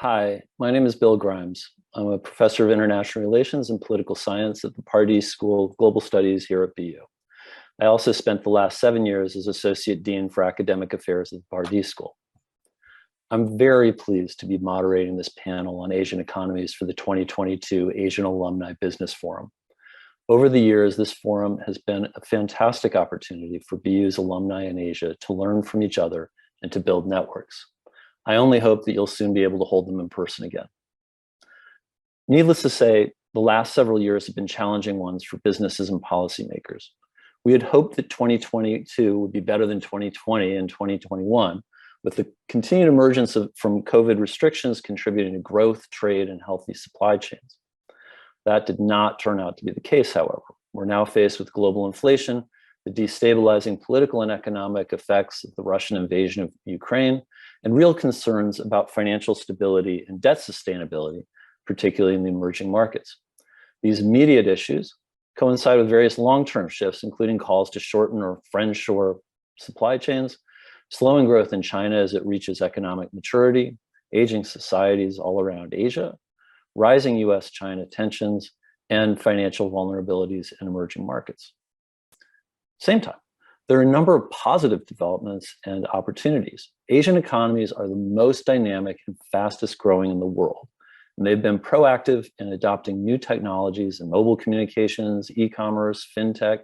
Hi, my name is Bill Grimes. I'm a professor of international relations and political science at the Pardee School of Global Studies here at BU. I also spent the last 7 years as Associate Dean for Academic Affairs at the Pardee School. I'm very pleased to be moderating this panel on Asian economies for the 2022 Asian Alumni Business Forum. Over the years, this forum has been a fantastic opportunity for BU's alumni in Asia to learn from each other and to build networks. I only hope that you'll soon be able to hold them in person again. Needless to say, the last several years have been challenging ones for businesses and policymakers. We had hoped that 2022 would be better than 2020 and 2021, with the continued emergence from COVID restrictions contributing to growth, trade, and healthy supply chains. That did not turn out to be the case, however. We're now faced with global inflation, the destabilizing political and economic effects of the Russian invasion of Ukraine, and real concerns about financial stability and debt sustainability, particularly in the emerging markets. These immediate issues coincide with various long-term shifts, including calls to shorten or friendshore supply chains, slowing growth in China as it reaches economic maturity, aging societies all around Asia, rising US-China tensions, and financial vulnerabilities in emerging markets. Same time, there are a number of positive developments and opportunities. Asian economies are the most dynamic and fastest growing in the world, and they've been proactive in adopting new technologies in mobile communications, e-commerce, fintech,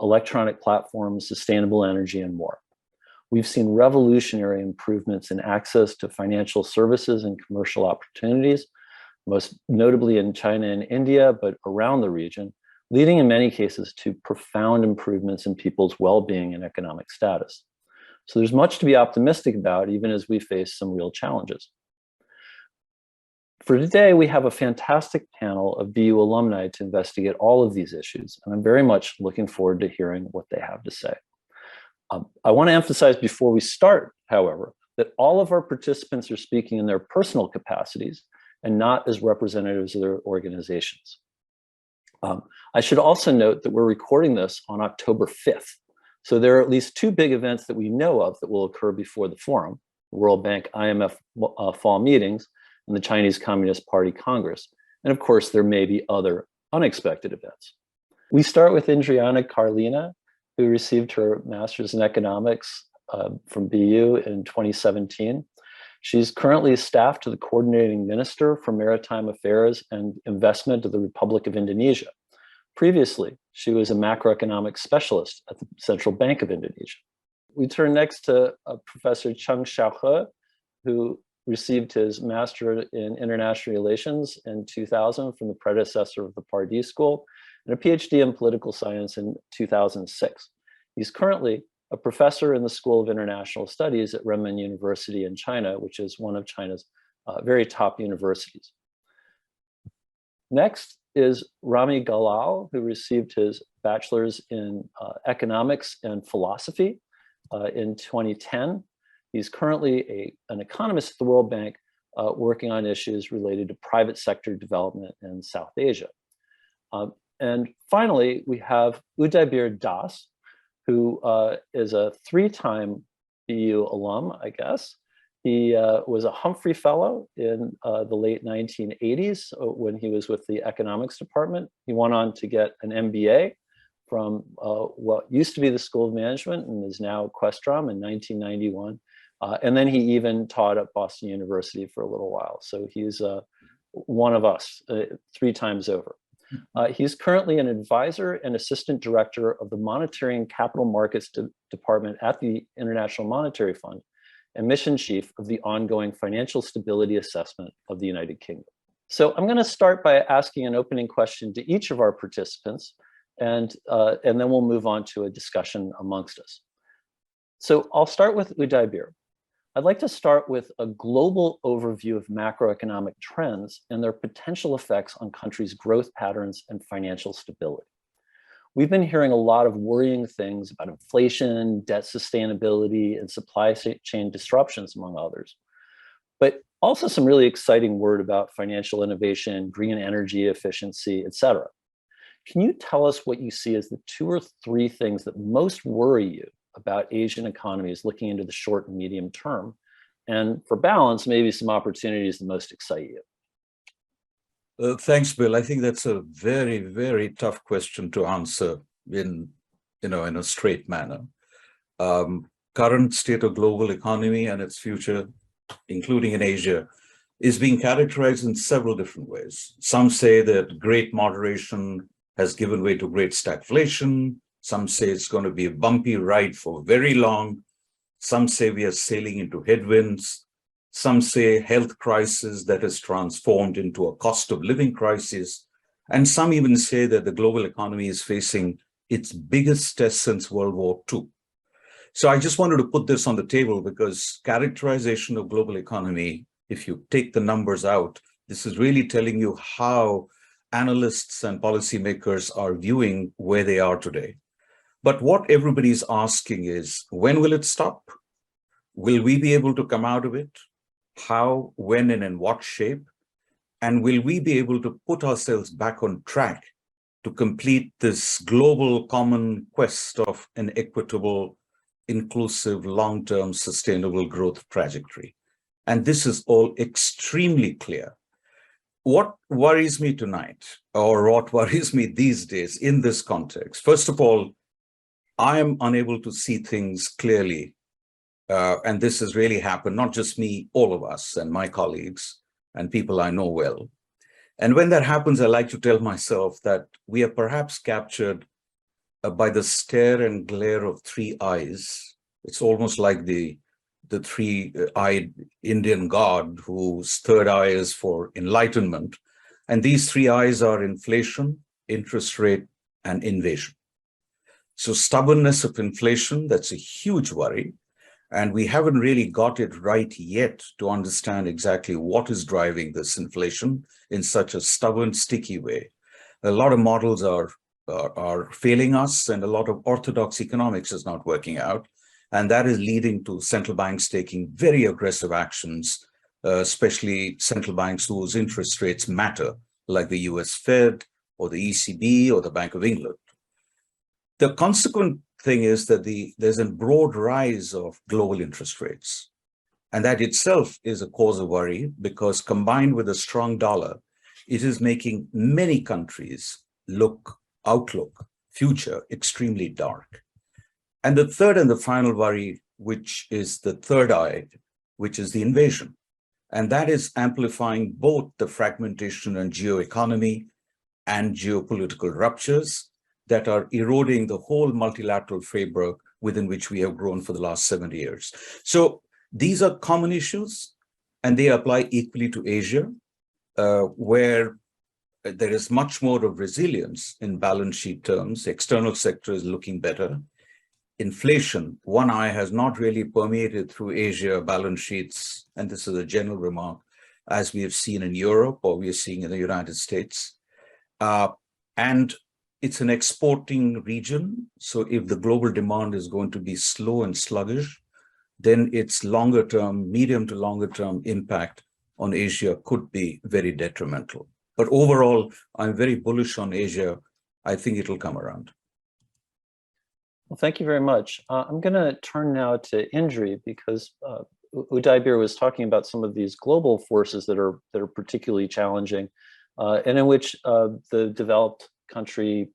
electronic platforms, sustainable energy, and more. We've seen revolutionary improvements in access to financial services and commercial opportunities, most notably in China and India, but around the region, leading in many cases to profound improvements in people's well-being and economic status. So there's much to be optimistic about, even as we face some real challenges. For today, we have a fantastic panel of BU alumni to investigate all of these issues, and I'm very much looking forward to hearing what they have to say. I want to emphasize before we start, however, that all of our participants are speaking in their personal capacities and not as representatives of their organizations. I should also note that we're recording this on October 5th. So there are at least two big events that we know of that will occur before the forum: the World Bank IMF fall meetings and the Chinese Communist Party Congress. And of course, there may be other unexpected events. We start with Indriani Karlina, who received her master's in economics from BU in 2017. She's currently staff to the coordinating minister for Maritime Affairs and Investment of the Republic of Indonesia. Previously, she was a macroeconomics specialist at the Central Bank of Indonesia. We turn next to Professor Cheng Xiaohe, who received his master in international relations in 2000 from the predecessor of the Pardee School, and a PhD in political science in 2006. He's currently a professor in the School of International Studies at Renmin University in China, which is one of China's very top universities. Next is Rami Galal, who received his bachelor's in economics and philosophy in 2010. He's currently an economist at the World Bank working on issues related to private sector development in South Asia. And finally, we have Udaybir Das, who is a three-time BU alum, I guess. He was a Humphrey Fellow in the late 1980s when he was with the economics department. He went on to get an MBA from what used to be the School of Management and is now Questrom in 1991. And then he even taught at Boston University for a little while. So he's one of us 3 times over. He's currently an advisor and assistant director of the Monetary and Capital Markets Department at the International Monetary Fund and mission chief of the ongoing Financial Stability Assessment of the United Kingdom. So I'm going to start by asking an opening question to each of our participants, and then we'll move on to a discussion amongst us. So I'll start with Udaybir. I'd like to start with a global overview of macroeconomic trends and their potential effects on countries' growth patterns and financial stability. We've been hearing a lot of worrying things about inflation, debt sustainability, and supply chain disruptions, among others, but also some really exciting word about financial innovation, green energy efficiency, et cetera. Can you tell us what you see as the 2 or 3 things that most worry you about Asian economies looking into the short and medium term, And for balance, maybe some opportunities that most excite you. Thanks, Bill. I think that's a very, very tough question to answer in a straight manner. Current state of global economy and its future, including in Asia, is being characterized in several different ways. Some say that great moderation has given way to great stagflation. Some say it's going to be a bumpy ride for very long. Some say we are sailing into headwinds. Some say health crisis that has transformed into a cost of living crisis. And some even say that the global economy is facing its biggest test since World War II. So I just wanted to put this on the table because characterization of global economy, if you take the numbers out, this is really telling you how analysts and policymakers are viewing where they are today. But what everybody's asking is, when will it stop? Will we be able to come out of it? How, when, and in what shape? And will we be able to put ourselves back on track to complete this global common quest of an equitable, inclusive, long-term, sustainable growth trajectory? And this is all extremely clear. What worries me tonight, or what worries me these days in this context, first of all, I am unable to see things clearly. And this has really happened, not just me, all of us and my colleagues and people I know well. And when that happens, I like to tell myself that we are perhaps captured by the stare and glare of three eyes. It's almost like the three-eyed Indian god whose third eye is for enlightenment. And these three eyes are inflation, interest rate, and invasion. So stubbornness of inflation, that's a huge worry. And we haven't really got it right yet to understand exactly what is driving this inflation in such a stubborn, sticky way. A lot of models are failing us, and a lot of orthodox economics is not working out. And that is leading to central banks taking very aggressive actions, especially central banks whose interest rates matter, like the US Fed or the ECB or the Bank of England. The consequent thing is that there's a broad rise of global interest rates. And that itself is a cause of worry because combined with a strong dollar, it is making many countries future extremely dark. And the third and the final worry, which is the third eye, which is the invasion. And that is amplifying both the fragmentation and geoeconomy and geopolitical ruptures that are eroding the whole multilateral framework within which we have grown for the last 70 years. So these are common issues, and they apply equally to Asia, where there is much more of resilience in balance sheet terms. External sector is looking better. Inflation, one eye, has not really permeated through Asia balance sheets, and this is a general remark, as we have seen in Europe or we are seeing in the United States. And it's an exporting region. So if the global demand is going to be slow and sluggish, then its longer term, medium to longer term impact on Asia could be very detrimental. But overall, I'm very bullish on Asia. I think it'll come around. Well, thank you very much. I'm going to turn now to Indri because Udaybir was talking about some of these global forces that are particularly challenging, and in which the developed country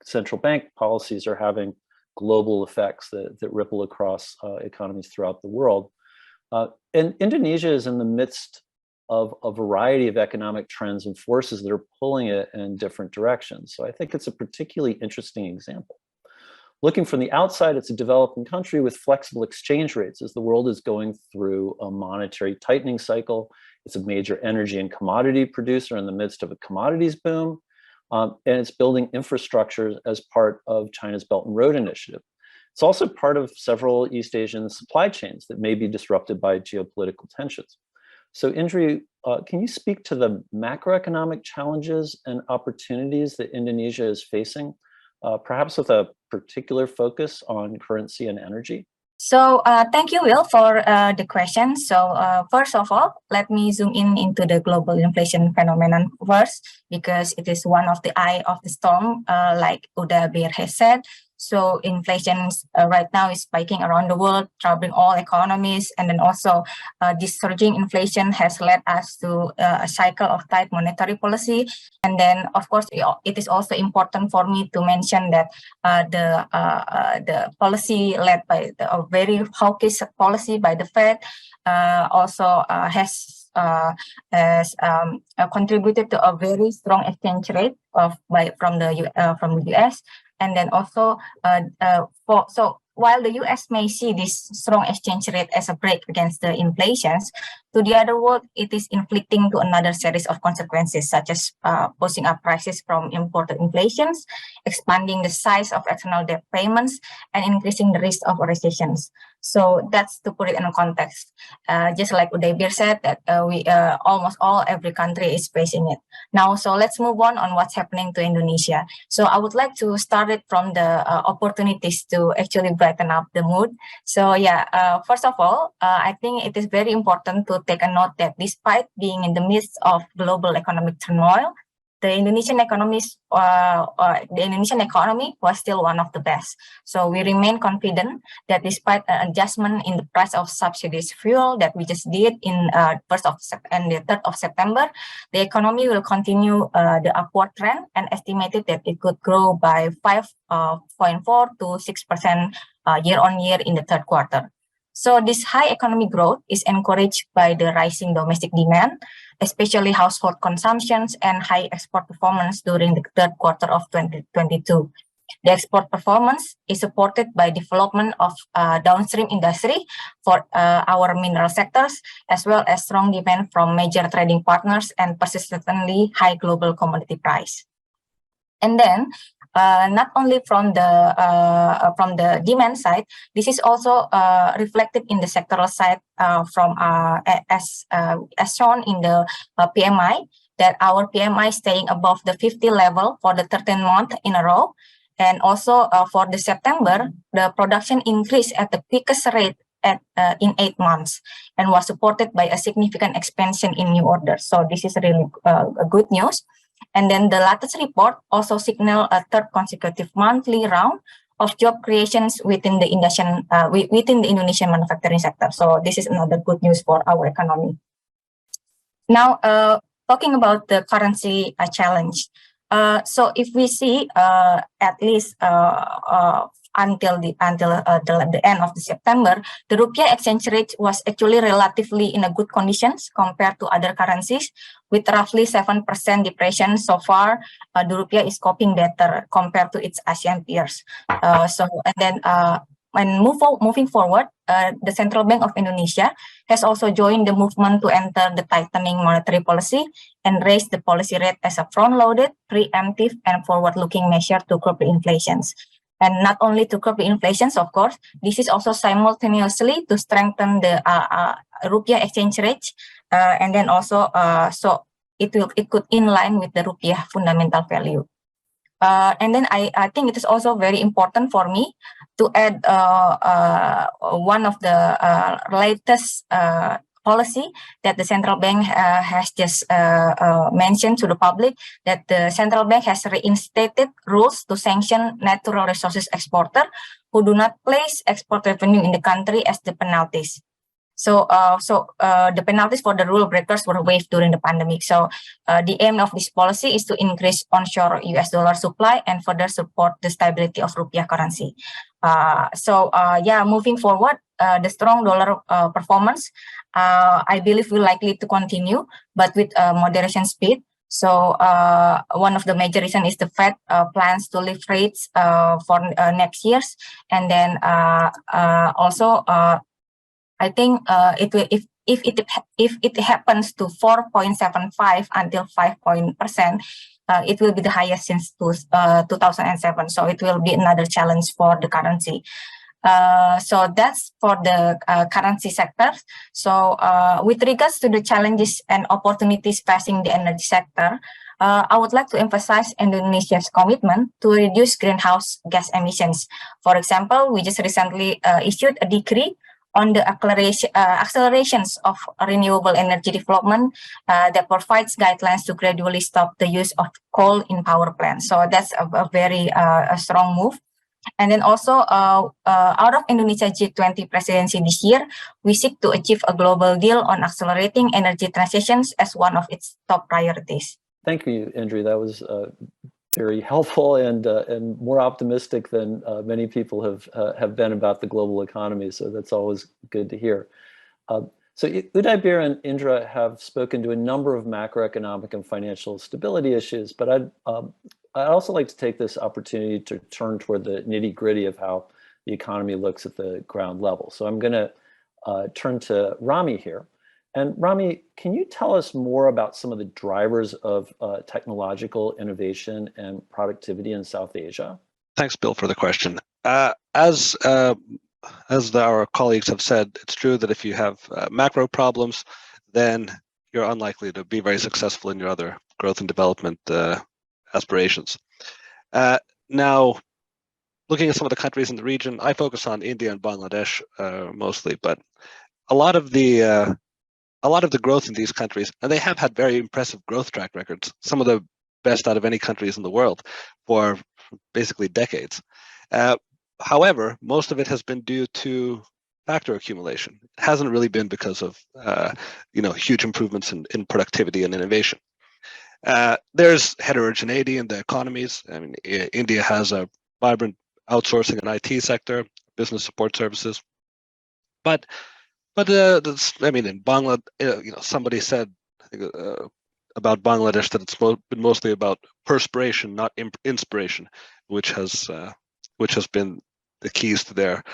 central bank policies are having global effects that ripple across economies throughout the world. And Indonesia is in the midst of a variety of economic trends and forces that are pulling it in different directions. So I think it's a particularly interesting example. Looking from the outside, it's a developing country with flexible exchange rates as the world is going through a monetary tightening cycle. It's a major energy and commodity producer in the midst of a commodities boom. And it's building infrastructure as part of China's Belt and Road Initiative. It's also part of several East Asian supply chains that may be disrupted by geopolitical tensions. So Indri, can you speak to the macroeconomic challenges and opportunities that Indonesia is facing, perhaps with a particular focus on currency and energy? So thank you, Will, for the question. So first of all, let me zoom in into the global inflation phenomenon first, because it is one of the eye of the storm, like Udaybir has said. So inflation right now is spiking around the world, troubling all economies. And then also this surging inflation has led us to a cycle of tight monetary policy. And then, of course, it is also important for me to mention that the policy led by a very hawkish policy by the Fed also has contributed to a very strong exchange rate from the US. And then also, while the US may see this strong exchange rate as a brake against the inflations, to the other world, it is inflicting to another series of consequences, such as pushing up prices from imported inflations, expanding the size of external debt payments, and increasing the risk of recessions. So that's to put it in a context. Just like Udaybir said, that almost every country is facing it. Now, so let's move on what's happening to Indonesia. So I would like to start it from the opportunities to actually brighten up the mood. So yeah, first of all, I think it is very important to take a note that despite being in the midst of global economic turmoil, the Indonesian economy was still one of the best. So we remain confident that despite an adjustment in the price of subsidized fuel that we just did in the 3rd of September, the economy will continue the upward trend and estimated that it could grow by 5.4 to 6% year on year in the 3rd quarter. So this high economic growth is encouraged by the rising domestic demand, especially household consumptions and high export performance during the 3rd quarter of 2022. The export performance is supported by development of downstream industry for our mineral sectors, as well as strong demand from major trading partners and persistently high global commodity price. And then, not only from the demand side, this is also reflected in the sectoral side as shown in the PMI, that our PMI staying above the 50 level for the 13th month in a row. And also for the September, the production increased at the quickest rate in 8 months and was supported by a significant expansion in new orders. So this is really good news. And then the latest report also signaled a 3rd consecutive monthly round of job creations within the Indonesian manufacturing sector. So this is another good news for our economy. Now, talking about the currency challenge. So if we see at least until the end of the September, the rupiah exchange rate was actually relatively in a good conditions compared to other currencies, with roughly 7% depreciation so far. The rupiah is coping better compared to its ASEAN peers. Moving forward, the Central Bank of Indonesia has also joined the movement to enter the tightening monetary policy and raise the policy rate as a front-loaded, preemptive, and forward-looking measure to curb the inflations. And not only to curb the inflations, of course, this is also simultaneously to strengthen the rupiah exchange rate, and then also so it could in line with the rupiah fundamental value. And then I think it is also very important for me to add one of the latest policy that the central bank has just mentioned to the public, that the central bank has reinstated rules to sanction natural resources exporter who do not place export revenue in the country as the penalties. So the penalties for the rule breakers were waived during the pandemic. So the aim of this policy is to increase onshore US dollar supply and further support the stability of rupiah currency. Moving forward, the strong dollar performance, I believe will likely to continue, but with moderation speed. So one of the major reasons is the Fed plans to lift rates for next years, and then also I think it will, if it happens to 4.75 until 5%, it will be the highest since 2007. So it will be another challenge for the currency. So that's for the currency sector. So with regards to the challenges and opportunities facing the energy sector, I would like to emphasize Indonesia's commitment to reduce greenhouse gas emissions. For example, we just recently issued a decree on the accelerations of renewable energy development that provides guidelines to gradually stop the use of coal in power plants. So that's a very strong move. And then also, out of Indonesia G20 presidency this year, we seek to achieve a global deal on accelerating energy transitions as one of its top priorities. Thank you, Indri. That was very helpful and more optimistic than many people have been about the global economy. So that's always good to hear. So Udaybir and Indra have spoken to a number of macroeconomic and financial stability issues, but I'd also like to take this opportunity to turn toward the nitty-gritty of how the economy looks at the ground level. So I'm going to turn to Rami here. And Rami, can you tell us more about some of the drivers of technological innovation and productivity in South Asia? Thanks, Bill, for the question. As our colleagues have said, it's true that if you have macro problems, then you're unlikely to be very successful in your other growth and development aspirations. Now, looking at some of the countries in the region, I focus on India and Bangladesh mostly, but a lot of the growth in these countries, and they have had very impressive growth track records, some of the best out of any countries in the world for basically decades. However, most of it has been due to factor accumulation. It hasn't really been because of huge improvements in productivity and innovation. There's heterogeneity in the economies. I mean, India has a vibrant outsourcing and IT sector, business support services, but in Bangladesh, somebody said about Bangladesh that it's been mostly about perspiration, not inspiration, which has been the keys to their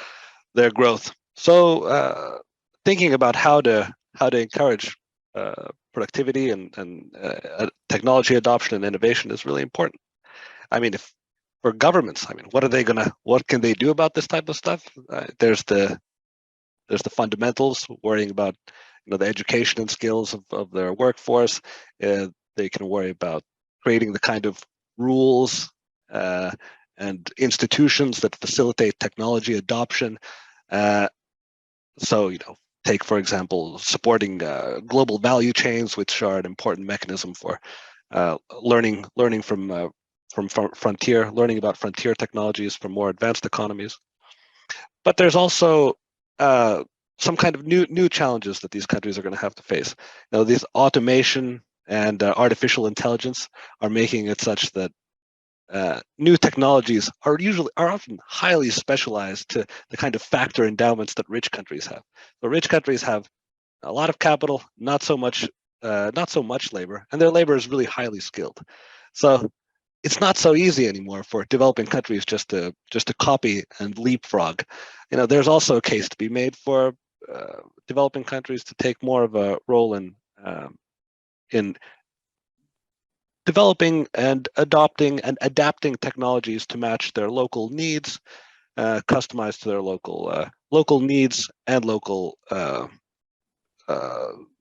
growth. So thinking about how to encourage productivity and technology adoption and innovation is really important. I mean, for governments, what can they do about this type of stuff? There's the fundamentals, worrying about the education and skills of their workforce. They can worry about creating the kind of rules and institutions that facilitate technology adoption. So take, for example, supporting global value chains, which are an important mechanism for learning from frontier, learning about frontier technologies from more advanced economies. But there's also some kind of new challenges that these countries are going to have to face. These automation and artificial intelligence are making it such that new technologies are often highly specialized to the kind of factor endowments that rich countries have. So rich countries have a lot of capital, not so much labor, and their labor is really highly skilled. So it's not so easy anymore for developing countries just to copy and leapfrog. There's also a case to be made for developing countries to take more of a role in developing and adopting and adapting technologies to match their local needs, customized to their local needs and local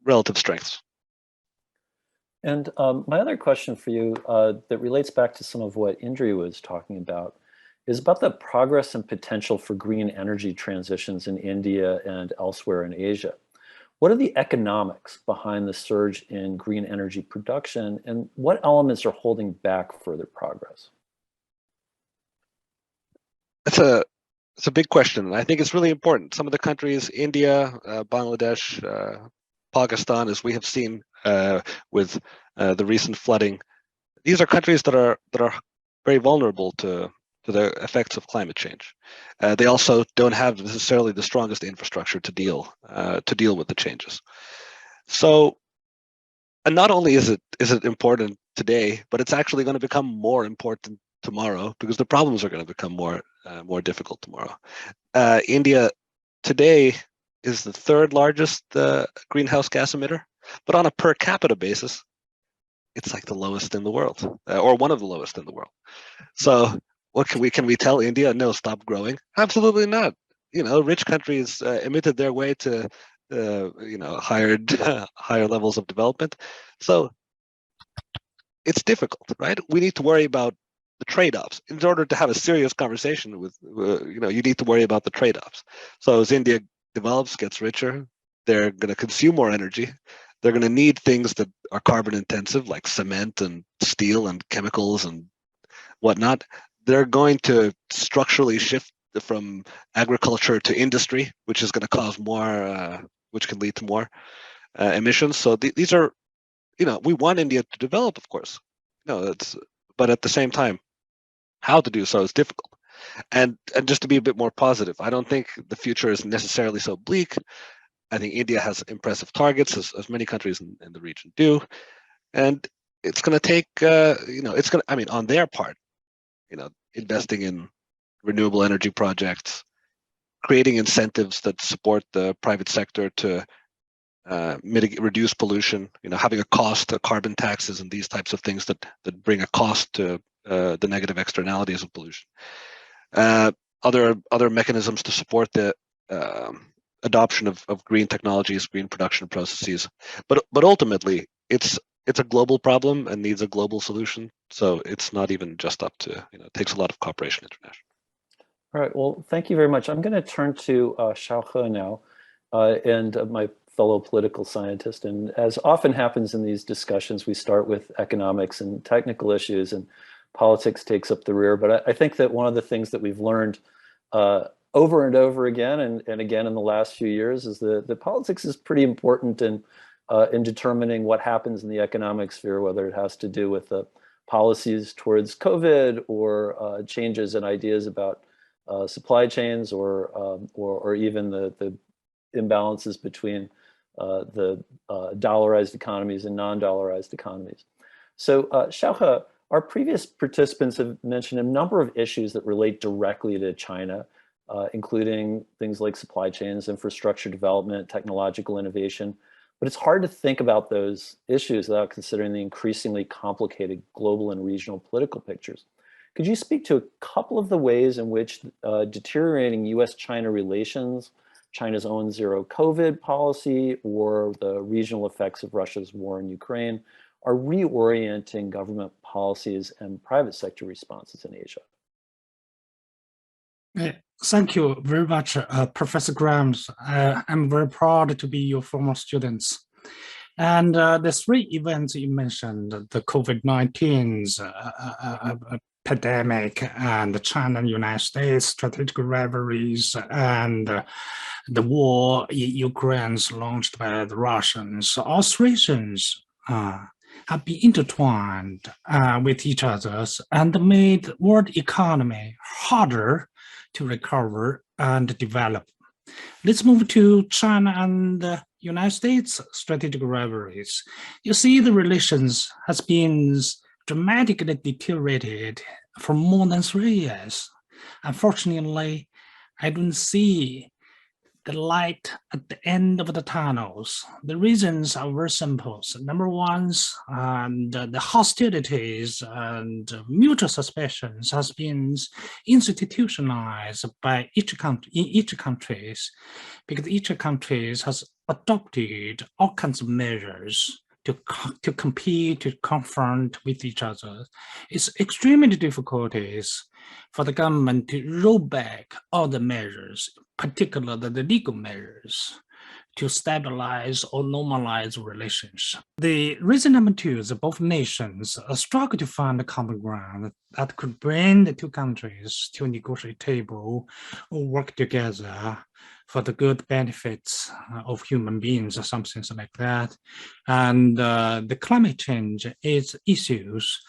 relative strengths. And my other question for you that relates back to some of what Indri was talking about is about the progress and potential for green energy transitions in India and elsewhere in Asia. What are the economics behind the surge in green energy production, and what elements are holding back further progress? It's a big question, and I think it's really important. Some of the countries, India, Bangladesh, Pakistan, as we have seen with the recent flooding, these are countries that are very vulnerable to the effects of climate change. They also don't have necessarily the strongest infrastructure to deal with the changes. So, and not only is it important today, but it's actually going to become more important tomorrow because the problems are going to become more difficult tomorrow. India today is the third largest greenhouse gas emitter, but on a per capita basis, it's like the lowest in the world, or one of the lowest in the world. So what can we tell India? No, stop growing? Absolutely not. Rich countries emitted their way to higher levels of development. So it's difficult, right? We need to worry about the trade-offs. In order to have a serious conversation with, you need to worry about the trade-offs. So as India develops, gets richer, they're going to consume more energy. They're going to need things that are carbon intensive, like cement and steel and chemicals and whatnot. they're going to structurally shift from agriculture to industry, which is going to cause more, which can lead to more emissions. So these are, we want India to develop, of course, but at the same time, how to do so is difficult. And just to be a bit more positive, I don't think the future is necessarily so bleak. I think India has impressive targets, as many countries in the region do, and it's going to take, it's going to, I mean, on their part, investing in renewable energy projects, creating incentives that support the private sector to reduce pollution, having a cost to carbon taxes and these types of things that bring a cost to the negative externalities of pollution. Other mechanisms to support the adoption of green technologies, green production processes, but ultimately it's a global problem and needs a global solution. So it's not even just up to, it takes a lot of cooperation internationally. All right, well, thank you very much. I'm going to turn to Xiaohe now, and my fellow political scientist. And as often happens in these discussions, we start with economics and technical issues, and politics takes up the rear. But I think that one of the things that we've learned over and over again, and again in the last few years, is that politics is pretty important in determining what happens in the economic sphere, whether it has to do with the policies towards COVID or changes in ideas about supply chains or even the imbalances between the dollarized economies and non-dollarized economies. So Xiaohe, our previous participants have mentioned a number of issues that relate directly to China, including things like supply chains, infrastructure development, technological innovation. But it's hard to think about those issues without considering the increasingly complicated global and regional political pictures. Could you speak to a couple of the ways in which deteriorating US-China relations, China's own zero COVID policy, or the regional effects of Russia's war in Ukraine are reorienting government policies and private sector responses in Asia? Thank you very much, Professor Grimes. I'm very proud to be your former students. And the three events you mentioned, the COVID-19's pandemic and China and United States strategic rivalries and the war in Ukraine launched by the Russians, all three things have been intertwined with each other and made world economy harder to recover and develop. Let's move to China and the United States strategic rivalries. You see, the relations has been dramatically deteriorated for more than 3 years. Unfortunately, I don't see the light at the end of the tunnels. The reasons are very simple. So number one, the hostilities and mutual suspicions has been institutionalized by each country, because each country has adopted all kinds of measures to compete, to confront with each other. It's extremely difficult for the government to roll back all the measures, particularly the legal measures, to stabilize or normalize relations. The reason number two is that both nations struggle to find a common ground that could bring the two countries to a negotiate table or work together for the good benefits of human beings or something like that. And the climate change is issues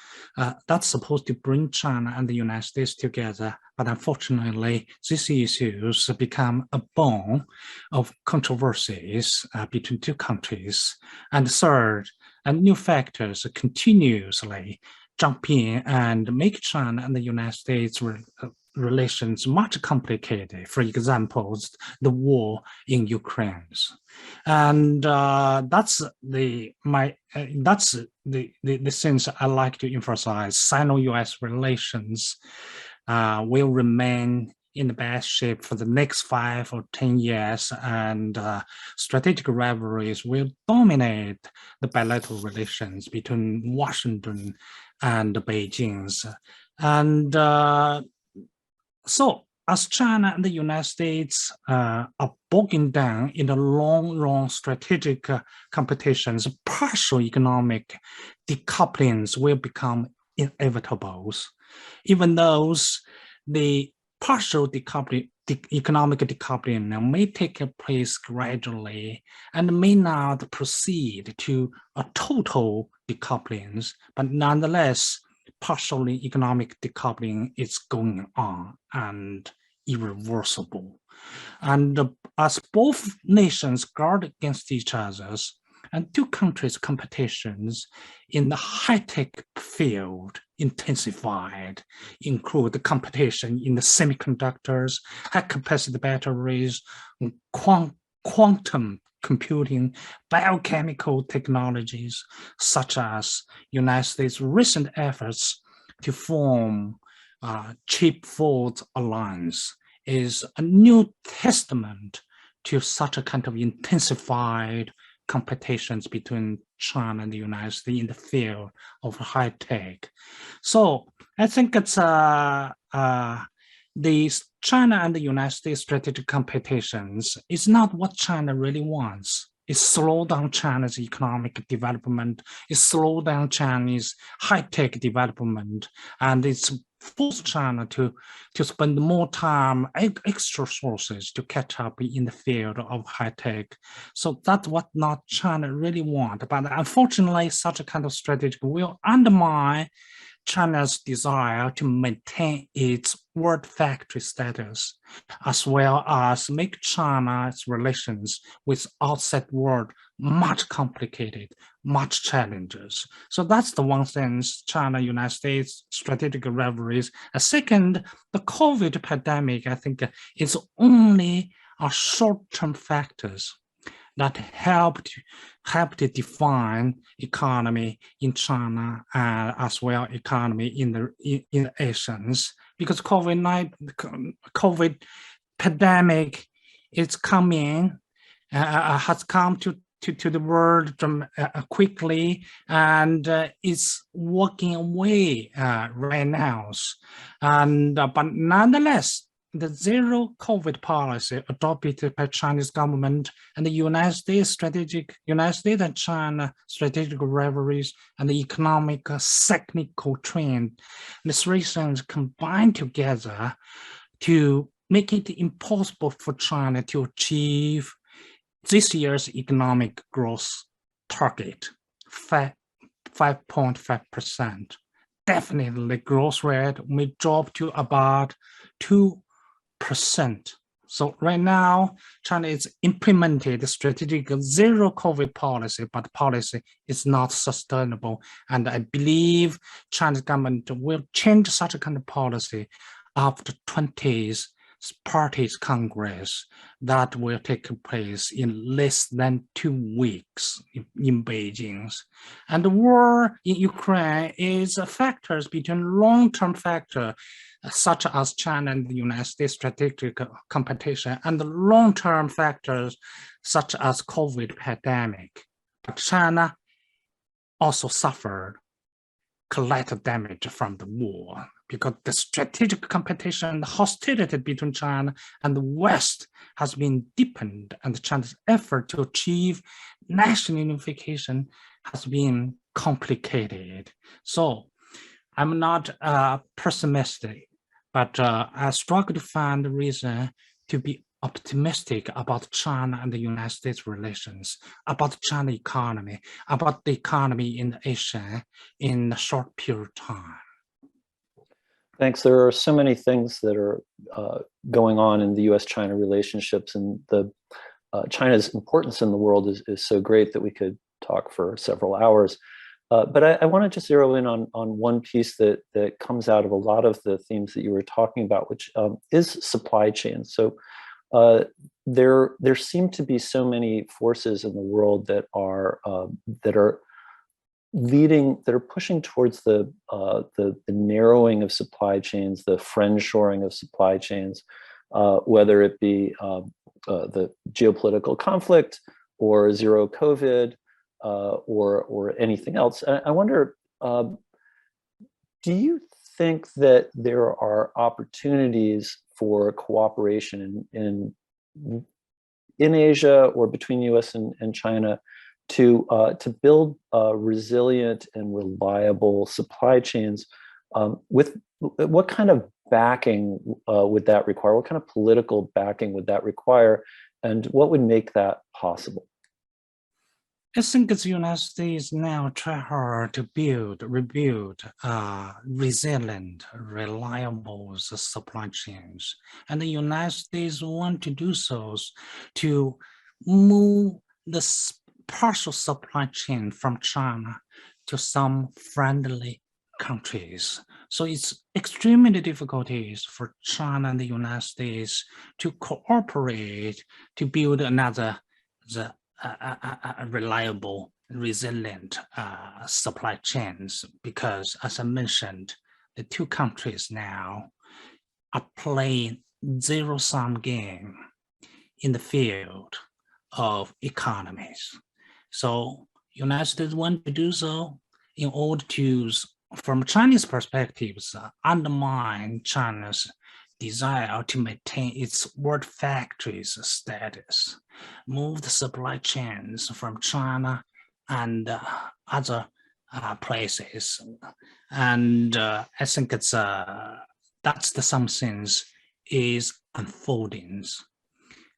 that's supposed to bring China and the United States together. But unfortunately, these issues become a bone of controversies between two countries. And third, and new factors continuously jump in and make China and the United States relations much complicated. For example, the war in Ukraine, and that's the things I like to emphasize. Sino-US relations will remain in the best shape for the next 5 or 10 years, and strategic rivalries will dominate the bilateral relations between Washington and Beijing. And so, as China and the United States are bogging down in the long strategic competitions, partial economic decouplings will become inevitable. Even though the partial economic decoupling may take place gradually and may not proceed to a total decoupling, but nonetheless, partially economic decoupling is going on and irreversible. And as both nations guard against each other, and two countries' competitions in the high-tech field intensified, include the competition in the semiconductors, high-capacity batteries, quantum computing, biochemical technologies, such as United States' recent efforts to form Chip Ford Alliance is a new testament to such a kind of intensified competitions between China and the United States in the field of high tech. So I think it's the China and the United States strategic competitions is not what China really wants. It slows down China's economic development, it slows down Chinese high-tech development, and it's forced China to spend more time, extra resources to catch up in the field of high-tech. So that's what not China really wants. But unfortunately, such a kind of strategy will undermine China's desire to maintain its world factory status, as well as make China's relations with outside world much complicated, much challenges. So that's the one thing, China-United States strategic rivalries. Second, the COVID pandemic, I think, is only a short-term factors that helped to define economy in China as well economy in the Asians, because COVID pandemic is coming, has come to the world quickly, and it's walking away right now. And but nonetheless, the zero COVID policy adopted by Chinese government and the United States and China strategic rivalries and the economic technical trend, these reasons combined together to make it impossible for China to achieve this year's economic growth target, 5.5%. Definitely, growth rate may drop to about 2%. So right now, China is implemented the strategic zero COVID policy, but policy is not sustainable. And I believe Chinese government will change such a kind of policy after 20th Party's Congress that will take place in less than 2 weeks in Beijing. And the war in Ukraine is factors between long-term factor such as China and the United States strategic competition and the long-term factors such as COVID pandemic. But China also suffered collateral damage from the war, because the strategic competition, the hostility between China and the West has been deepened, and China's effort to achieve national unification has been complicated. So I'm not pessimistic, but I struggle to find a reason to be optimistic about China and the United States relations, about China economy, about the economy in Asia in a short period of time. Thanks. There are so many things that are going on in the U.S.-China relationships, and the China's importance in the world is so great that we could talk for several hours. But I want to just zero in on one piece that comes out of a lot of the themes that you were talking about, which is supply chains. So there seem to be so many forces in the world that are pushing towards the narrowing of supply chains, the friendshoring of supply chains, whether it be the geopolitical conflict or zero COVID or anything else. I wonder, do you think that there are opportunities for cooperation in Asia or between US and China to build resilient and reliable supply chains with what kind of backing would that require? What kind of political backing would that require? And what would make that possible? I think the United States now try hard to rebuild resilient, reliable supply chains. And the United States want to do so to move the partial supply chain from China to some friendly countries. So it's extremely difficult for China and the United States to cooperate to build another reliable, resilient supply chains, because as I mentioned, the two countries now are playing zero-sum game in the field of economies. So United States want to do so in order to, from Chinese perspectives, undermine China's desire to maintain its world factories status, move the supply chains from China and other places. And I think it's that's the something is unfolding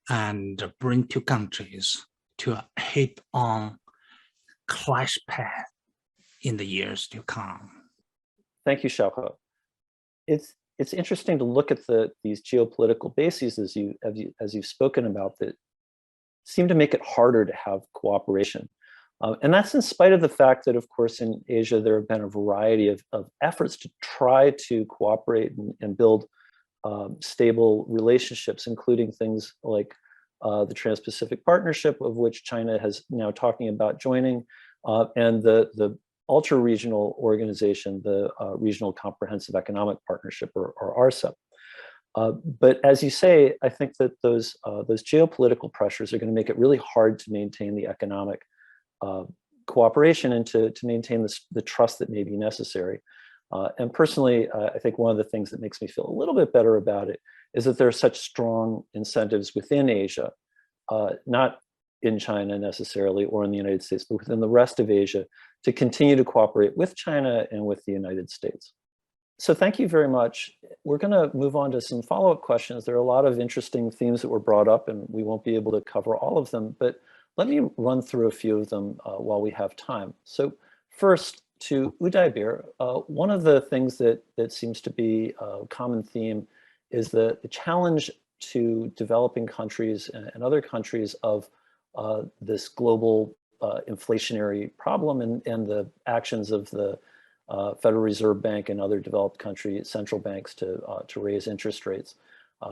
and bring two countries to a head-on clash path in the years to come. Thank you, Xiaohe. It's interesting to look at these geopolitical bases as you've spoken about that seem to make it harder to have cooperation. And that's in spite of the fact that, of course, in Asia, there have been a variety of efforts to try to cooperate and build stable relationships, including things like the Trans-Pacific Partnership, of which China has now talking about joining, and the ultra-regional organization, the Regional Comprehensive Economic Partnership, or RCEP. But as you say, I think that those geopolitical pressures are going to make it really hard to maintain the economic cooperation and to maintain the trust that may be necessary. And personally, I think one of the things that makes me feel a little bit better about it is that there are such strong incentives within Asia, not in China necessarily or in the United States, but within the rest of Asia, to continue to cooperate with China and with the United States. So thank you very much. We're going to move on to some follow-up questions. There are a lot of interesting themes that were brought up, and we won't be able to cover all of them, but let me run through a few of them while we have time. So first, to Udaybir, one of the things that seems to be a common theme is the challenge to developing countries and other countries of this global inflationary problem and the actions of the Federal Reserve Bank and other developed country central banks to raise interest rates,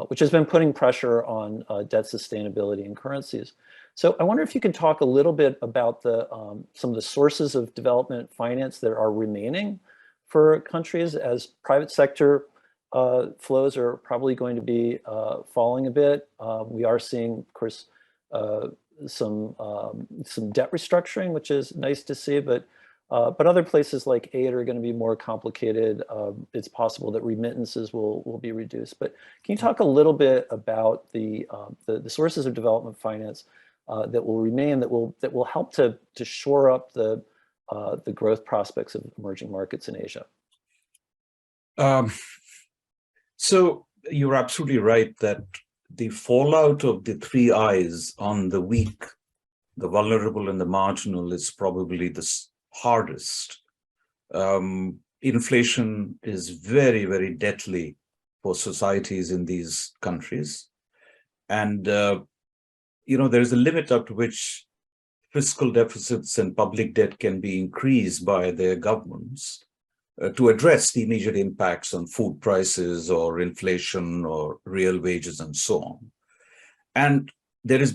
which has been putting pressure on debt sustainability in currencies. So I wonder if you could talk a little bit about some of the sources of development finance that are remaining for countries, as private sector flows are probably going to be falling a bit. We are seeing, of course, some debt restructuring, which is nice to see, but other places like aid are going to be more complicated. It's possible that remittances will be reduced. But can you talk a little bit about the sources of development finance that will remain, that will help to shore up the growth prospects of emerging markets in Asia? So you're absolutely right that the fallout of the three I's on the weak, the vulnerable, and the marginal is probably the hardest. Inflation is very, very deadly for societies in these countries. And, there is a limit up to which fiscal deficits and public debt can be increased by their governments to address the immediate impacts on food prices or inflation or real wages and so on. And there's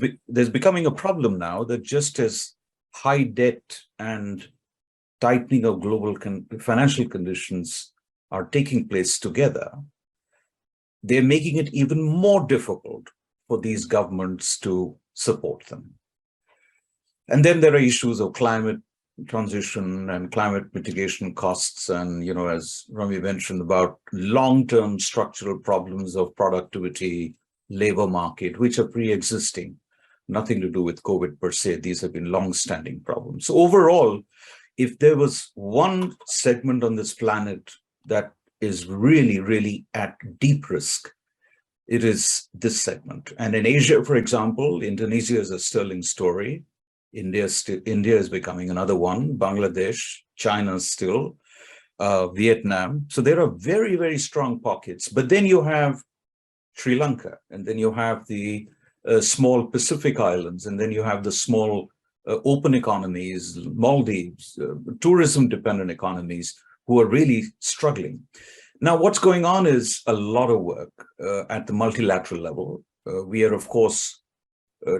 becoming a problem now that just as high debt and tightening of global financial conditions are taking place together, they're making it even more difficult for these governments to support them. And then there are issues of climate transition and climate mitigation costs, and as Rami mentioned, about long-term structural problems of productivity, labor market, which are pre-existing, nothing to do with COVID per se. These have been long-standing problems. So overall, if there was one segment on this planet that is really, really at deep risk, it is this segment. And in Asia, for example, Indonesia is a sterling story. India is becoming another one. Bangladesh, China still, Vietnam. So there are very, very strong pockets. But then you have Sri Lanka, and then you have the small Pacific islands, and then you have the small open economies, Maldives, tourism-dependent economies who are really struggling. Now, what's going on is a lot of work at the multilateral level. We are, of course,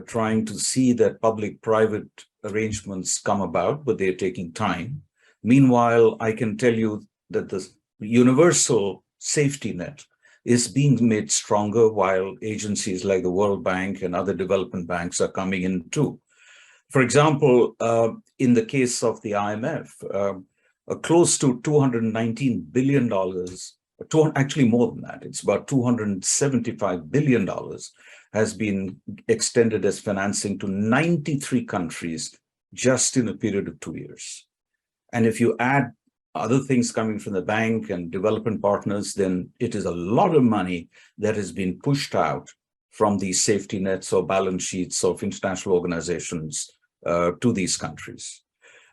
trying to see that public-private arrangements come about, but they're taking time. Meanwhile, I can tell you that the universal safety net is being made stronger, while agencies like the World Bank and other development banks are coming in too. For example, in the case of the IMF, close to $219 billion, actually more than that, it's about $275 billion has been extended as financing to 93 countries just in a period of 2 years. And if you add other things coming from the bank and development partners, then it is a lot of money that has been pushed out from these safety nets or balance sheets of international organizations to these countries.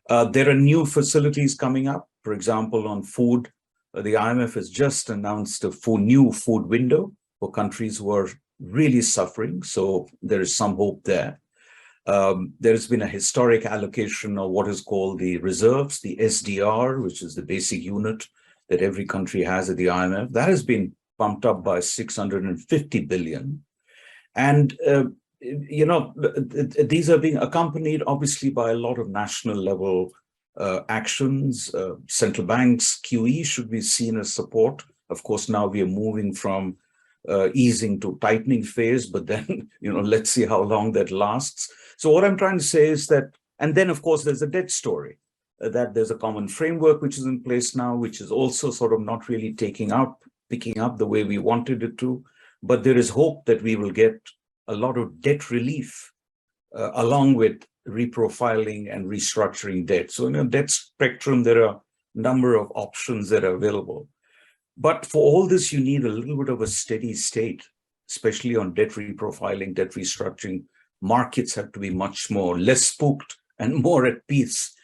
There are new facilities coming up. For example, on food, the IMF has just announced a new food window for countries who are really suffering. So there is some hope there. There's been a historic allocation of what is called the reserves, the SDR, which is the basic unit that every country has at the IMF. That has been pumped up by 650 billion. And these are being accompanied obviously by a lot of national level actions. Central banks, QE should be seen as support. Of course, now we are moving from easing to tightening phase, but then, let's see how long that lasts. So what I'm trying to say is that, and then of course, there's a debt story, that there's a common framework which is in place now, which is also sort of not really picking up the way we wanted it to. But there is hope that we will get a lot of debt relief along with reprofiling and restructuring debt. So in a debt spectrum, there are a number of options that are available. But for all this, you need a little bit of a steady state, especially on debt reprofiling, debt restructuring. Markets have to be much more, less spooked and more at peace.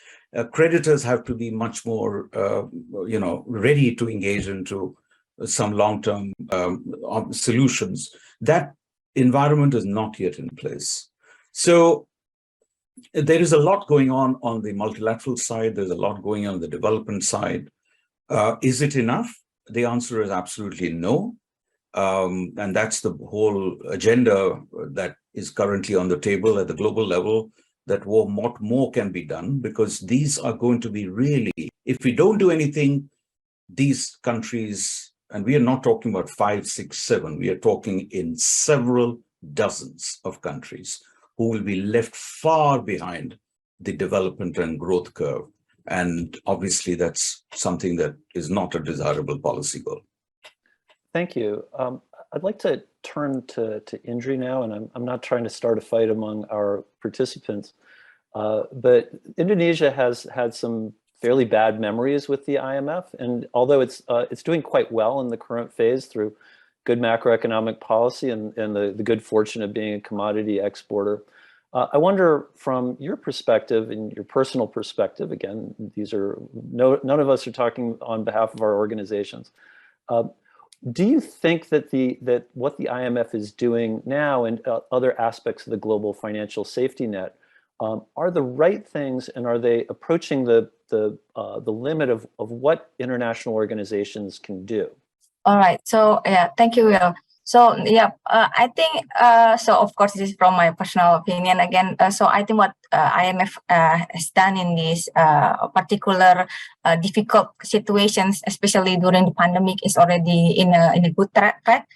Creditors have to be much more, ready to engage into some long-term solutions. That environment is not yet in place. So there is a lot going on the multilateral side. There's a lot going on the development side. Is it enough? The answer is absolutely no. And that's the whole agenda that is currently on the table at the global level, that what more can be done, because these are going to be really, if we don't do anything, these countries, and we are not talking about 5, 6, 7, we are talking in several dozens of countries who will be left far behind the development and growth curve. And obviously that's something that is not a desirable policy goal. Thank you. I'd like to turn to Indri now, and I'm not trying to start a fight among our participants, but Indonesia has had some fairly bad memories with the IMF, and although it's doing quite well in the current phase through good macroeconomic policy and the good fortune of being a commodity exporter, I wonder, from your perspective and your personal perspective, again, these are none of us are talking on behalf of our organizations. Do you think that what the IMF is doing now and other aspects of the global financial safety net are the right things, and are they approaching the limit of what international organizations can do? All right. So yeah, thank you, Will. So yeah, I think so. Of course, this is from my personal opinion again. So I think what IMF has done in this particular difficult situations, especially during the pandemic, is already in a good track.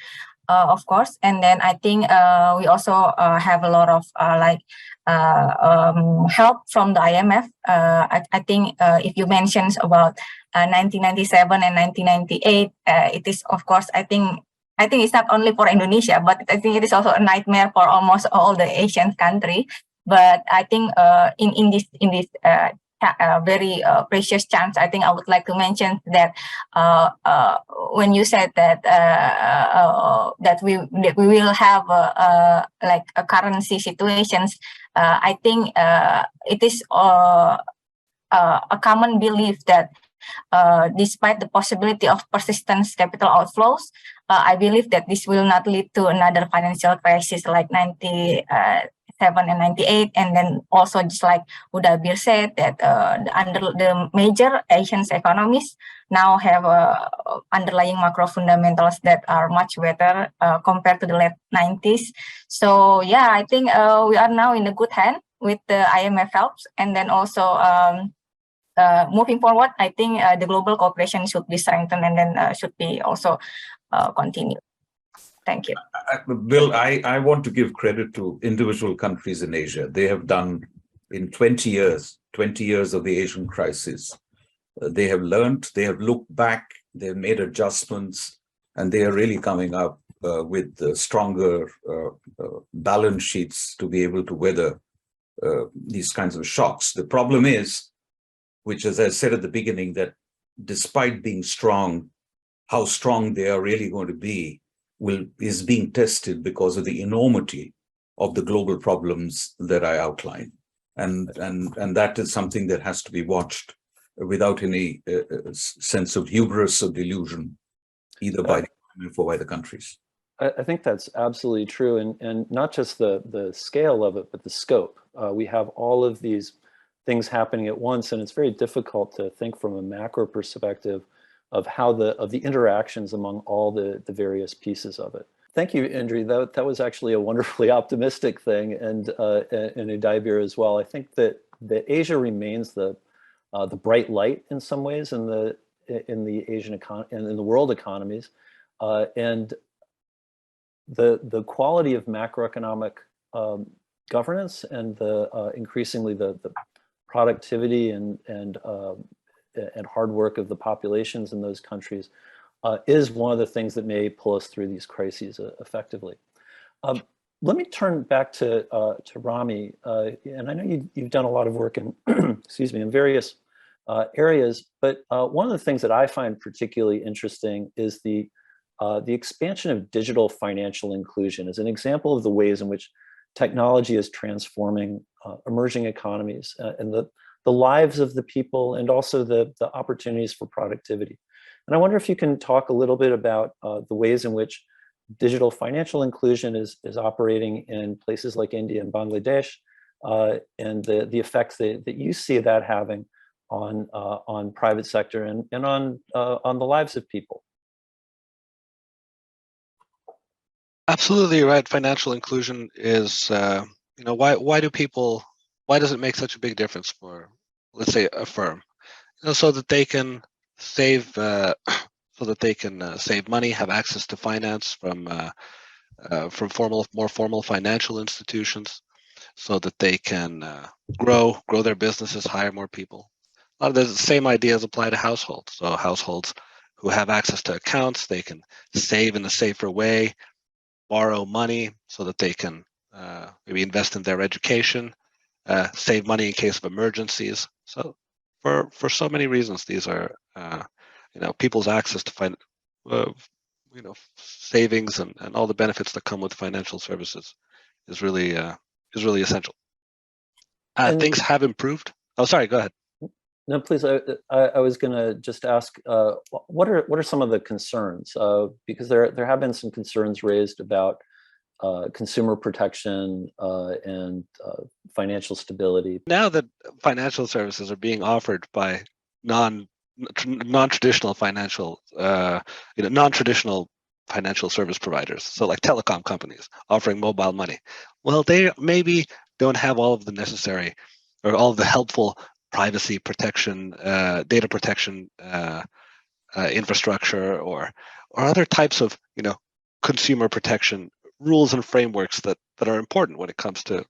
Of course, and then I think we also have a lot of help from the IMF. I think if you mentioned about 1997 and 1998, it is, of course, I think it's not only for Indonesia, but I think it is also a nightmare for almost all the Asian countries. But I think in this very precious chance. I think I would like to mention that when you said that that we will have like a currency situations, I think it is a common belief that despite the possibility of persistent capital outflows, I believe that this will not lead to another financial crisis like 97 and 98, and then also just like Uda Bir said that the major Asian economies now have underlying macro fundamentals that are much better compared to the late 90s. So yeah, I think we are now in a good hand with the IMF helps, and then also moving forward, I think the global cooperation should be strengthened and then should be also continued. Thank you. Bill, I want to give credit to individual countries in Asia. They have done in 20 years of the Asian crisis. They have learned, they have looked back, they've made adjustments, and they are really coming up with stronger balance sheets to be able to weather these kinds of shocks. The problem is, which, as I said at the beginning, that despite being strong, how strong they are really going to be is being tested because of the enormity of the global problems that I outlined. And that is something that has to be watched without any sense of hubris or delusion, either by the IMF or by the countries. I think that's absolutely true, and not just the scale of it, but the scope. We have all of these things happening at once, and it's very difficult to think from a macro perspective of how the interactions among all the various pieces of it. Thank you, Indri. That was actually a wonderfully optimistic thing, and Uday Bir as well. I think that Asia remains the bright light in some ways in the Asian economy and in the world economies, and the quality of macroeconomic governance and increasingly the productivity and hard work of the populations in those countries is one of the things that may pull us through these crises effectively. Let me turn back to Rami, and I know you've done a lot of work in excuse me, in various areas, but one of the things that I find particularly interesting is the expansion of digital financial inclusion as an example of the ways in which technology is transforming emerging economies and the lives of the people, and also the opportunities for productivity. And I wonder if you can talk a little bit about the ways in which digital financial inclusion is operating in places like India and Bangladesh, and the effects that you see that having on private sector and on the lives of people. Absolutely right. Financial inclusion is, why does it make such a big difference for, let's say, a firm? So that they can save, save money, have access to finance from more formal financial institutions, so that they can grow their businesses, hire more people. A lot of the same ideas apply to households. So households who have access to accounts, they can save in a safer way, borrow money so that they can maybe invest in their education, save money in case of emergencies. So for so many reasons, these are people's access to savings and all the benefits that come with financial services is really essential. Things have improved. Oh, sorry, go ahead. No, please. I was going to just ask, what are some of the concerns? Because there have been some concerns raised about consumer protection and financial stability. Now that financial services are being offered by non-traditional financial service providers, so like telecom companies offering mobile money, well, they maybe don't have all of the necessary or all of the helpful privacy protection, data protection infrastructure, or other types of consumer protection rules and frameworks that are important when it comes to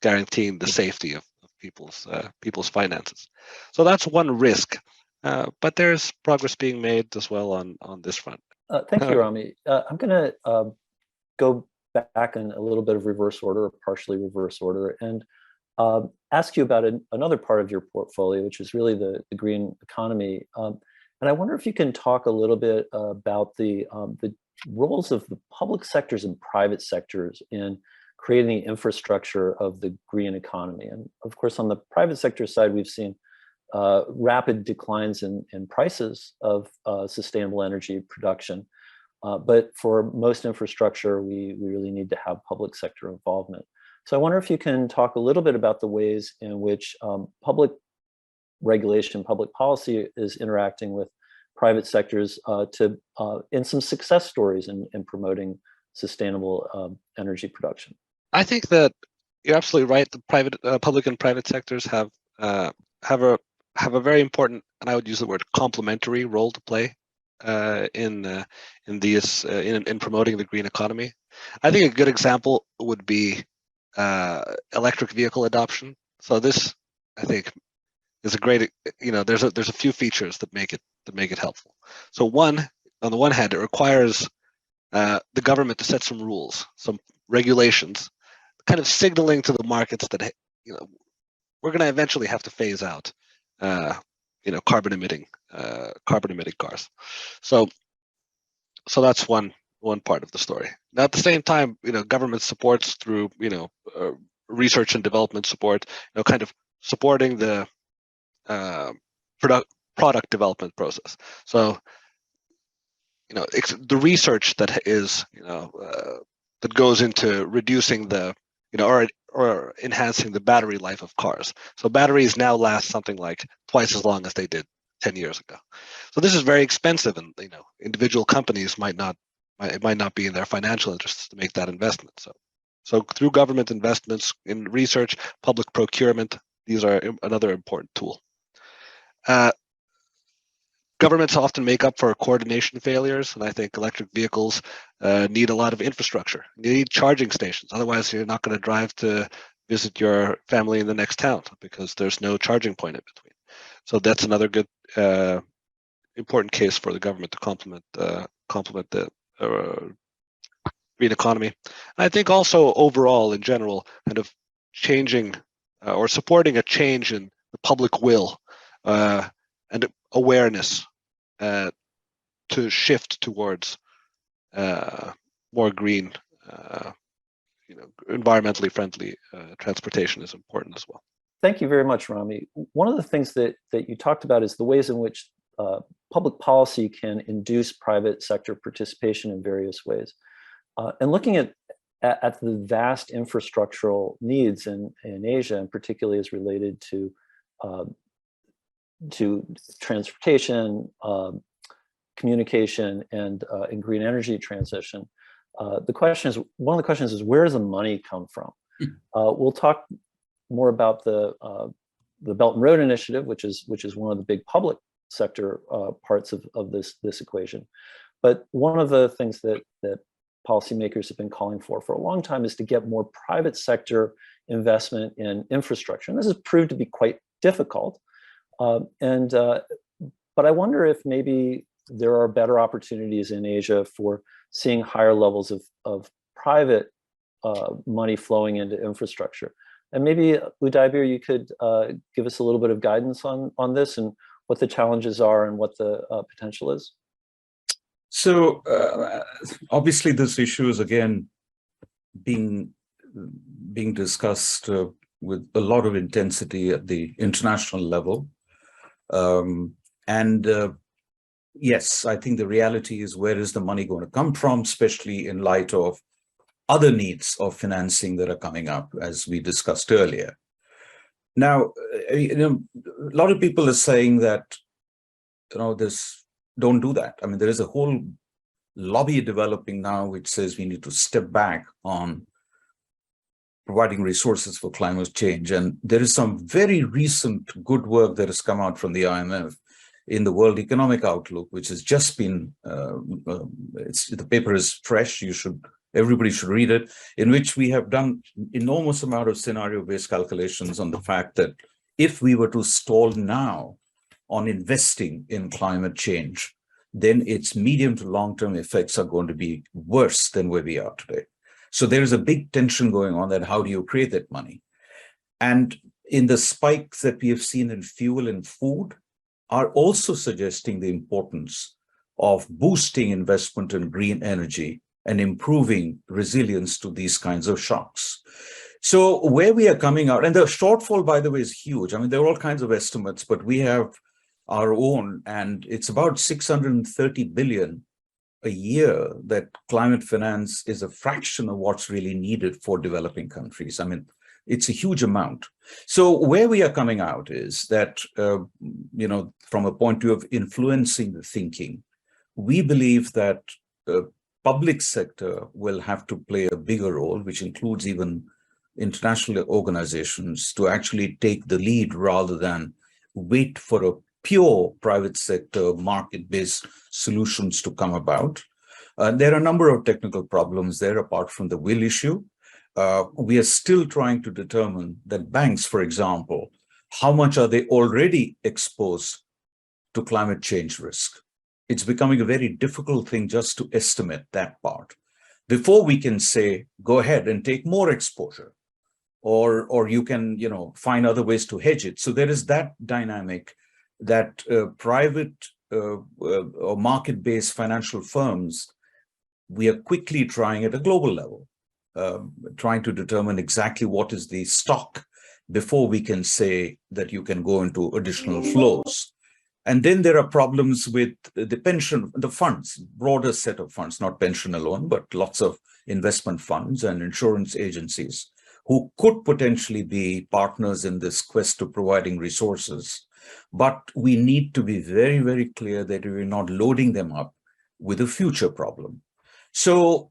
guaranteeing the safety of people's finances. So that's one risk, but there's progress being made as well on this front. Thank you, Rami. I'm going to go back in a little bit of reverse order, or partially reverse order, and ask you about another part of your portfolio, which is really the green economy. And I wonder if you can talk a little bit about the roles of the public sectors and private sectors in creating the infrastructure of the green economy. And of course, on the private sector side, we've seen rapid declines in prices of sustainable energy production. But for most infrastructure, we really need to have public sector involvement. So I wonder if you can talk a little bit about the ways in which public regulation, public policy is interacting with private sectors in some success stories in promoting sustainable energy production. I think that you're absolutely right. The public and private sectors have a very important, and I would use the word complementary role to play in promoting the green economy. I think a good example would be electric vehicle adoption. So this, I think, is a great. There's a few features that make it helpful. So on the one hand, it requires the government to set some rules, some regulations, kind of signaling to the markets that we're going to eventually have to phase out carbon emitting cars. So that's one part of the story. Now, at the same time, government supports through research and development support, kind of supporting the product development process. So the research that is that goes into reducing the or enhancing the battery life of cars. So batteries now last something like twice as long as they did 10 years ago. So this is very expensive, and individual companies might not be in their financial interests to make that investment. So through government investments in research, public procurement, these are another important tool. Governments often make up for coordination failures, and I think electric vehicles need a lot of infrastructure. You need charging stations, otherwise you're not going to drive to visit your family in the next town because there's no charging point in between. So that's another good, important case for the government to complement the green economy. And I think also overall, in general, kind of changing or supporting a change in the public will and awareness to shift towards more green, environmentally friendly transportation is important as well. Thank you very much, Rami. One of the things that you talked about is the ways in which public policy can induce private sector participation in various ways. And looking at the vast infrastructural needs in Asia, and particularly as related to transportation, communication, and green energy transition, one of the questions is where does the money come from? We'll talk more about the Belt and Road Initiative, which is one of the big public sector parts of this equation. But one of the things that policymakers have been calling for a long time is to get more private sector investment in infrastructure, and this has proved to be quite difficult. But I wonder if maybe there are better opportunities in Asia for seeing higher levels of private money flowing into infrastructure. And maybe, Udaybir, you could give us a little bit of guidance on this and what the challenges are and what the potential is. So obviously this issue is again being discussed with a lot of intensity at the international level. Yes, I think the reality is, where is the money going to come from, especially in light of other needs of financing that are coming up, as we discussed earlier. Now, a lot of people are saying that, don't do that. I mean, there is a whole lobby developing now which says we need to step back on providing resources for climate change. And there is some very recent good work that has come out from the IMF in the World Economic Outlook, which has just been, the paper is fresh, everybody should read it, in which we have done enormous amount of scenario-based calculations on the fact that if we were to stall now on investing in climate change, then its medium to long-term effects are going to be worse than where we are today. So there is a big tension going on that how do you create that money? And in the spikes that we have seen in fuel and food are also suggesting the importance of boosting investment in green energy and improving resilience to these kinds of shocks. So where we are coming out, and the shortfall, by the way, is huge. I mean, there are all kinds of estimates, but we have our own, and it's about 630 billion a year that climate finance is a fraction of what's really needed for developing countries. I mean, it's a huge amount. So where we are coming out is that, from a point of view of influencing the thinking, we believe that public sector will have to play a bigger role, which includes even international organizations, to actually take the lead rather than wait for a pure private sector market-based solutions to come about. There are a number of technical problems there apart from the will issue. We are still trying to determine that banks, for example, how much are they already exposed to climate change risk? It's becoming a very difficult thing just to estimate that part before we can say, go ahead and take more exposure, or you can, find other ways to hedge it. So there is that dynamic that private or market-based financial firms, we are quickly trying at a global level, trying to determine exactly what is the stock before we can say that you can go into additional flows. And then there are problems with the pension, the funds, broader set of funds, not pension alone, but lots of investment funds and insurance agencies who could potentially be partners in this quest to providing resources. But we need to be very, very clear that we're not loading them up with a future problem. So,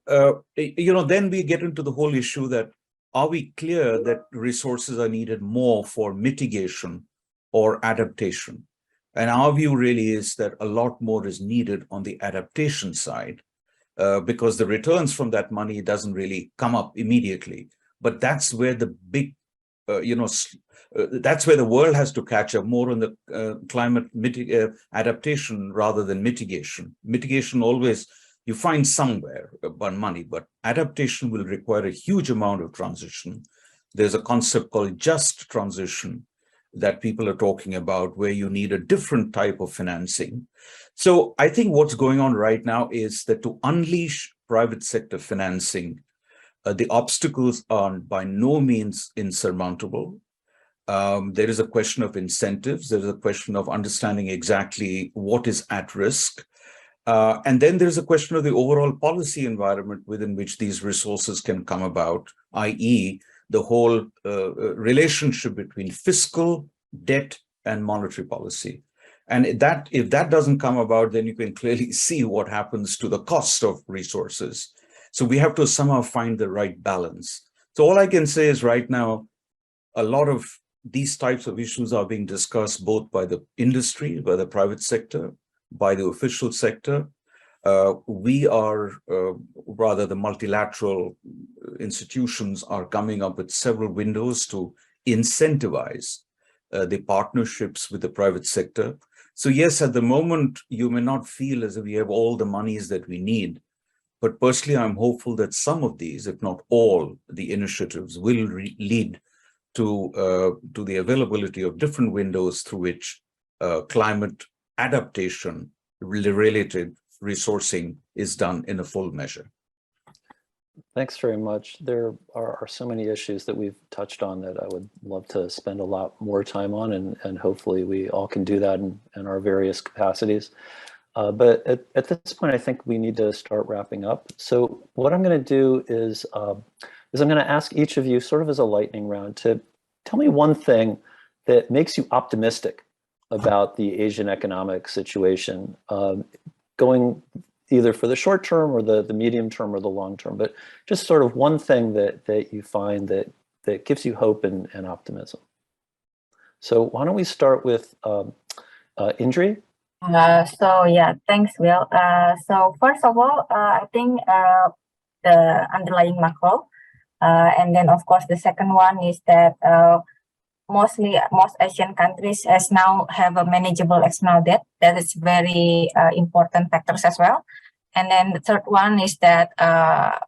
then we get into the whole issue that, are we clear that resources are needed more for mitigation or adaptation? And our view really is that a lot more is needed on the adaptation side, because the returns from that money doesn't really come up immediately. But that's where the big, that's where the world has to catch up more on the climate adaptation rather than mitigation. Mitigation always, you find somewhere about money, but adaptation will require a huge amount of transition. There's a concept called just transition that people are talking about, where you need a different type of financing. So I think what's going on right now is that to unleash private sector financing, the obstacles are by no means insurmountable. There is a question of incentives. There is a question of understanding exactly what is at risk. And then there's a question of the overall policy environment within which these resources can come about, i.e., the whole relationship between fiscal, debt, and monetary policy. And if that doesn't come about, then you can clearly see what happens to the cost of resources. So we have to somehow find the right balance. So all I can say is right now, a lot of these types of issues are being discussed both by the industry, by the private sector, by the official sector. We are, rather the multilateral institutions are coming up with several windows to incentivize the partnerships with the private sector. So yes, at the moment, you may not feel as if we have all the monies that we need, but personally, I'm hopeful that some of these, if not all the initiatives, will lead to the availability of different windows through which climate adaptation related resourcing is done in a full measure. Thanks very much. There are so many issues that we've touched on that I would love to spend a lot more time on, and hopefully we all can do that in our various capacities. But at this point, I think we need to start wrapping up. So what I'm going to do is I'm going to ask each of you, sort of as a lightning round, to tell me one thing that makes you optimistic about the Asian economic situation, going either for the short term or the medium term or the long term, but just sort of one thing that you find that gives you hope and optimism. So why don't we start with Indri? So yeah, thanks, Will. So first of all, I think the underlying macro, and then of course the second one is that most Asian countries has now have a manageable external debt. That is very important factors as well. And then the third one is that I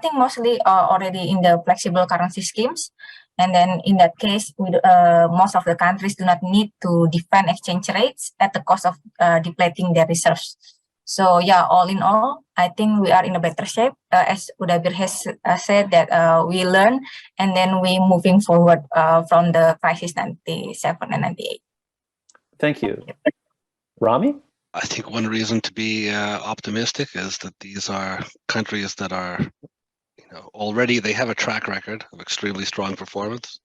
think mostly already in the flexible currency schemes, And then in that case, most of the countries do not need to defend exchange rates at the cost of depleting their reserves. So yeah, all in all, I think we are in a better shape. As Udabir has said, that we learn and then we moving forward from the crisis 97 and 98. Thank you. Rami? I think one reason to be optimistic is that these are countries that are, already they have a track record of extremely strong performance.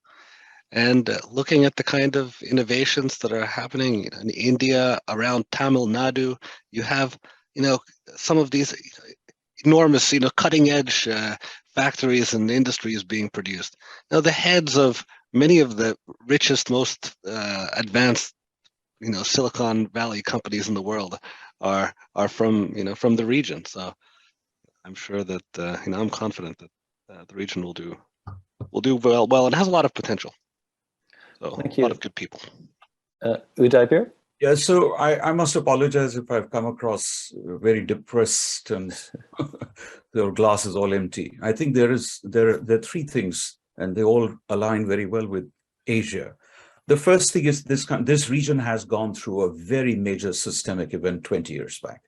And looking at the kind of innovations that are happening in India, around Tamil Nadu, you have, some of these enormous, cutting edge factories and industries being produced. Now, the heads of many of the richest, most advanced, Silicon Valley companies in the world are from, from the region. So I'm sure that, I'm confident that the region will do well, and has a lot of potential. So Thank a lot you. of good people. Udabir? Yeah, so I must apologize if I've come across very depressed and your glass is all empty. I think there are three things, and they all align very well with Asia. The first thing is this region has gone through a very major systemic event 20 years back,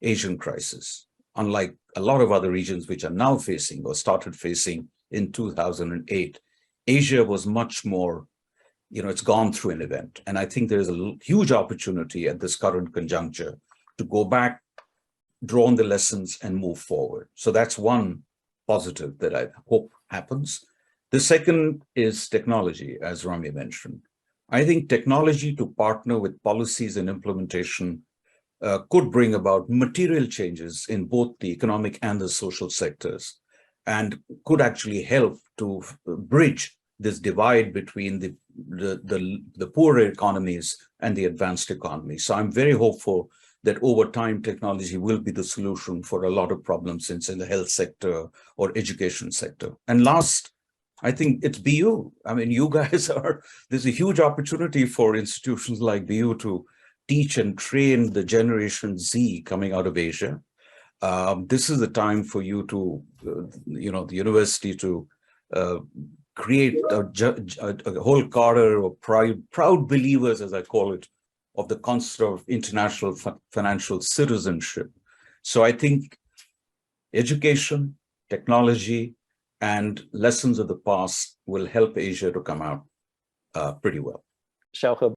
Asian crisis. Unlike a lot of other regions which are now facing or started facing in 2008, Asia was much more, it's gone through an event. And I think there's a huge opportunity at this current conjuncture to go back, draw on the lessons and move forward. So that's one positive that I hope happens. The second is technology, as Rami mentioned. I think technology to partner with policies and implementation could bring about material changes in both the economic and the social sectors, and could actually help to bridge this divide between the poorer economies and the advanced economies. So I'm very hopeful that over time, technology will be the solution for a lot of problems in the health sector or education sector. And last, I think it's BU. I mean, you guys there's a huge opportunity for institutions like BU to teach and train the Generation Z coming out of Asia. This is the time for you to, the university to create a whole cadre of proud believers, as I call it, of the concept of international financial citizenship. So I think education, technology, and lessons of the past will help Asia to come out pretty well. Xiaohe?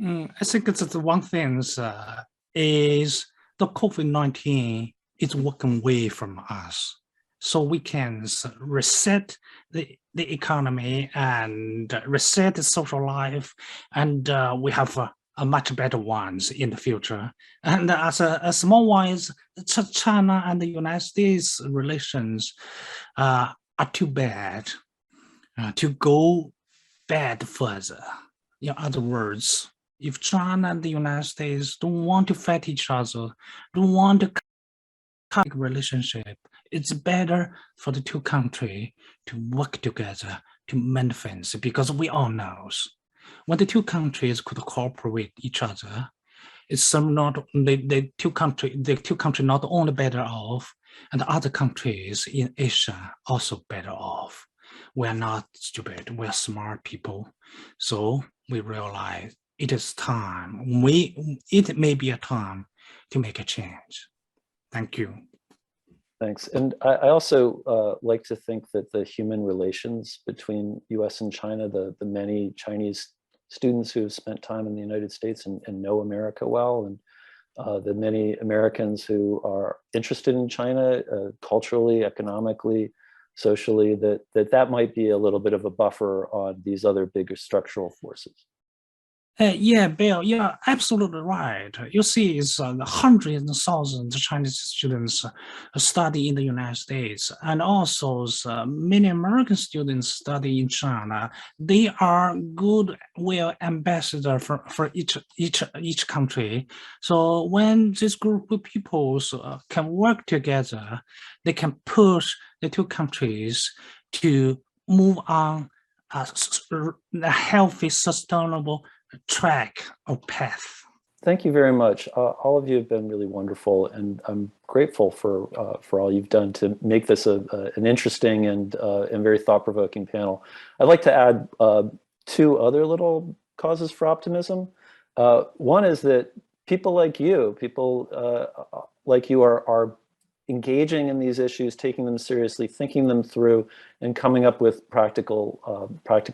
I think it's the one thing is the COVID-19 is walking away from us. So we can reset the economy and reset the social life, and we have a much better ones in the future. And as a small ones, China and the United States relations are too bad to go bad further. In other words, if China and the United States don't want to fight each other, don't want to cut the relationship, it's better for the two countries to work together to mend things, because we all know when the two countries could cooperate each other, it's the two countries not only better off, and the other countries in Asia also better off. We're not stupid, we're smart people. So we realize it is time. It may be a time to make a change. Thank you. Thanks. And I also like to think that the human relations between US and China, the many Chinese students who have spent time in the United States and know America well, and the many Americans who are interested in China culturally, economically, socially, that might be a little bit of a buffer on these other bigger structural forces. Yeah, Bill, you're absolutely right. You see, it's hundreds and thousands of Chinese students study in the United States, and also many American students study in China. They are goodwill ambassador for each country. So when this group of people can work together, they can push the two countries to move on a healthy, sustainable track or path. Thank you very much. All of you have been really wonderful, and I'm grateful for all you've done to make this an interesting and very thought-provoking panel. I'd like to add two other little causes for optimism. One is that people like you are engaging in these issues, taking them seriously, thinking them through, and coming up with practical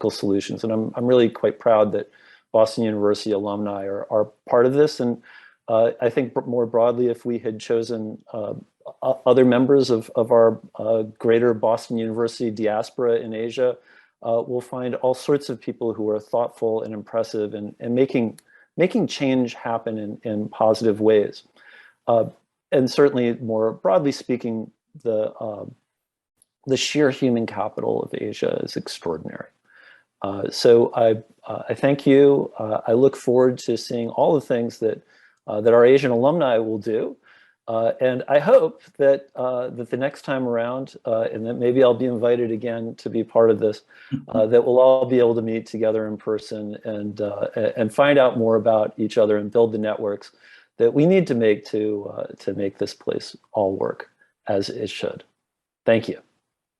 solutions. And I'm really quite proud that Boston University alumni are part of this. And I think more broadly, if we had chosen other members of our greater Boston University diaspora in Asia, we'll find all sorts of people who are thoughtful and impressive and making change happen in positive ways. And certainly, more broadly speaking, the sheer human capital of Asia is extraordinary. So I thank you. I look forward to seeing all the things that our Asian alumni will do, and I hope that the next time around, and that maybe I'll be invited again to be part of this, that we'll all be able to meet together in person and find out more about each other and build the networks that we need to make to make this place all work as it should. Thank you.